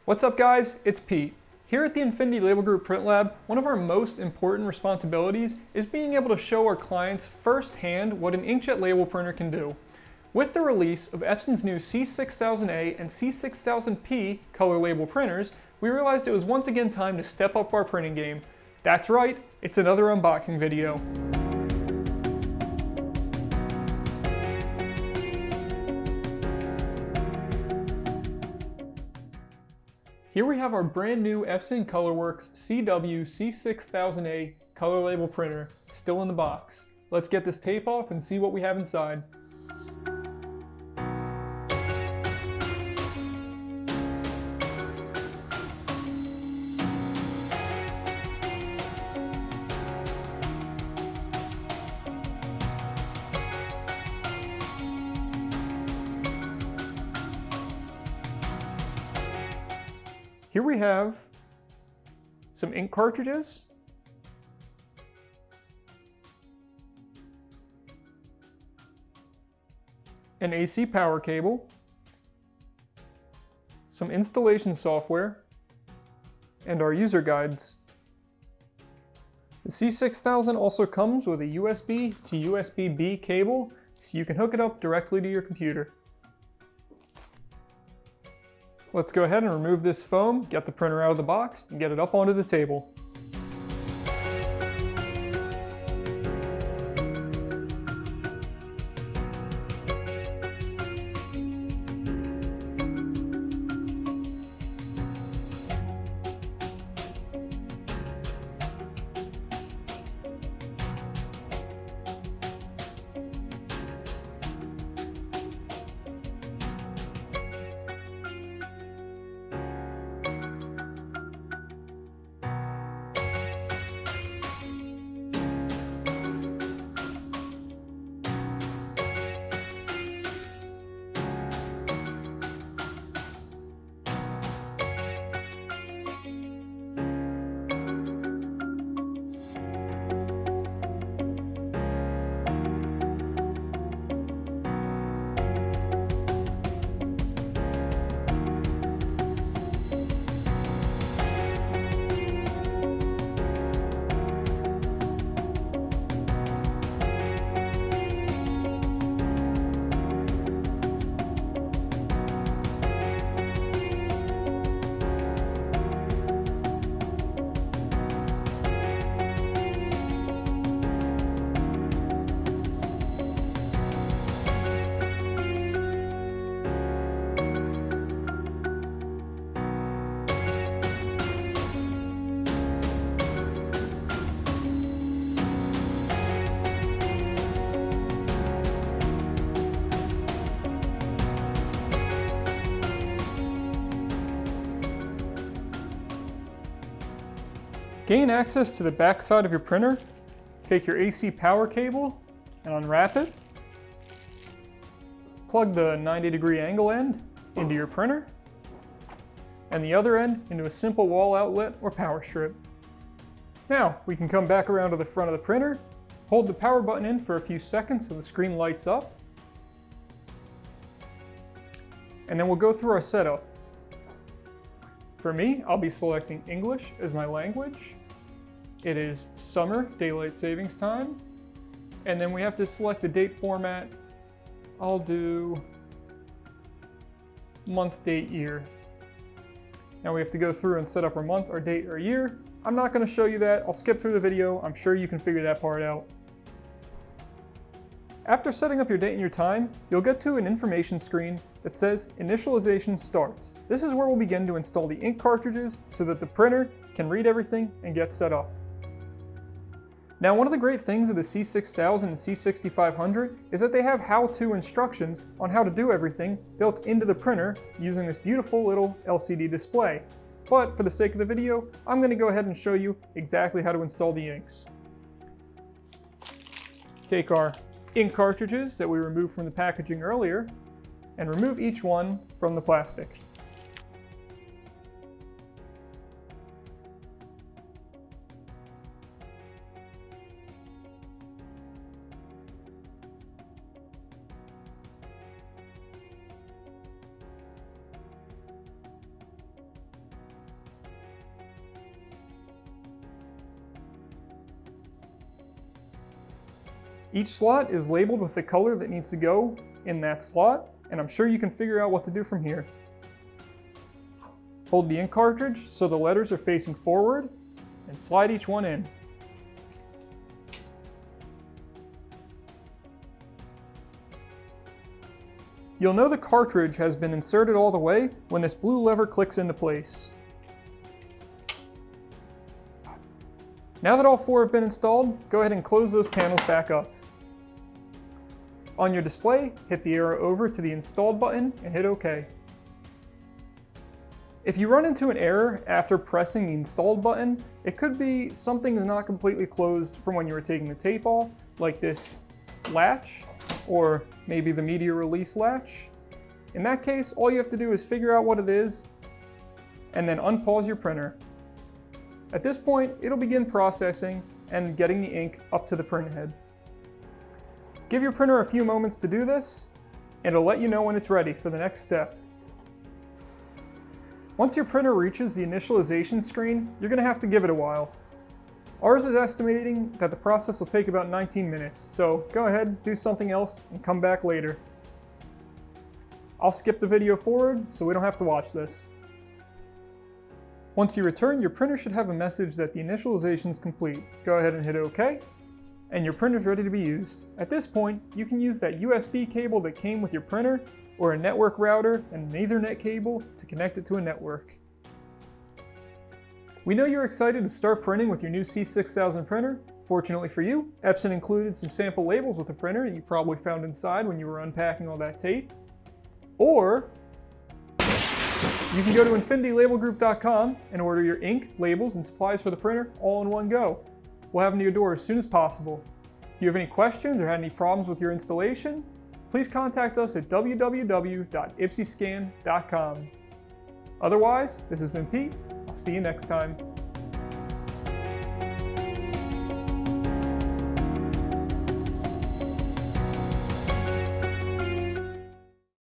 What's up guys, it's Pete. Here at the Infinity Label Group Print Lab, one of our most important responsibilities is being able to show our clients firsthand what an inkjet label printer can do. With the release of Epson's new C6000a and C6000p color label printers, we realized it was once again time to step up our printing game. That's right, it's another unboxing video. Here we have our brand new Epson ColorWorks CW-C6000a color label printer, still in the box. Let's get this tape off and see what we have inside. Here we have some ink cartridges, an AC power cable, some installation software, and our user guides. The C6000 also comes with a USB to USB-B cable, so you can hook it up directly to your computer. Let's go ahead and remove this foam, get the printer out of the box, and get it up onto the table. Gain access to the back side of your printer. Take your AC power cable and unwrap it. Plug the 90-degree angle end into your printer, and the other end into a simple wall outlet or power strip. Now, we can come back around to the front of the printer, hold the power button in for a few seconds so the screen lights up, and then we'll go through our setup. For me, I'll be selecting English as my language. It is summer, daylight savings time. And then we have to select the date format. I'll do month, date, year. Now we have to go through and set up our month, our date, our year. I'm not going to show you that. I'll skip through the video. I'm sure you can figure that part out. After setting up your date and your time, you'll get to an information screen that says Initialization starts. This is where we'll begin to install the ink cartridges so that the printer can read everything and get set up. Now, one of the great things of the C6000 and C6500 is that they have how-to instructions on how to do everything built into the printer using this beautiful little LCD display. But for the sake of the video, I'm going to go ahead and show you exactly how to install the inks. Take our ink cartridges that we removed from the packaging earlier and remove each one from the plastic. Each slot is labeled with the color that needs to go in that slot, and I'm sure you can figure out what to do from here. Hold the ink cartridge so the letters are facing forward, and slide each one in. You'll know the cartridge has been inserted all the way when this blue lever clicks into place. Now that all 4 have been installed, go ahead and close those panels back up. On your display, hit the arrow over to the Installed button and hit OK. If you run into an error after pressing the Installed button, it could be something's not completely closed from when you were taking the tape off, like this latch, or maybe the media release latch. In that case, all you have to do is figure out what it is, and then unpause your printer. At this point, it'll begin processing and getting the ink up to the print head. Give your printer a few moments to do this, and it'll let you know when it's ready for the next step. Once your printer reaches the initialization screen, you're going to have to give it a while. Ours is estimating that the process will take about 19 minutes, so go ahead, do something else, and come back later. I'll skip the video forward so we don't have to watch this. Once you return, your printer should have a message that the initialization is complete. Go ahead and hit OK, and your printer's ready to be used. At this point, you can use that USB cable that came with your printer, or a network router and an Ethernet cable to connect it to a network. We know you're excited to start printing with your new C6000 printer. Fortunately for you, Epson included some sample labels with the printer that you probably found inside when you were unpacking all that tape. Or you can go to InfinityLabelGroup.com and order your ink, labels, and supplies for the printer all in one go. We'll have them to your door as soon as possible. If you have any questions or had any problems with your installation, please contact us at www.ipsiscan.com. Otherwise, this has been Pete. I'll see you next time.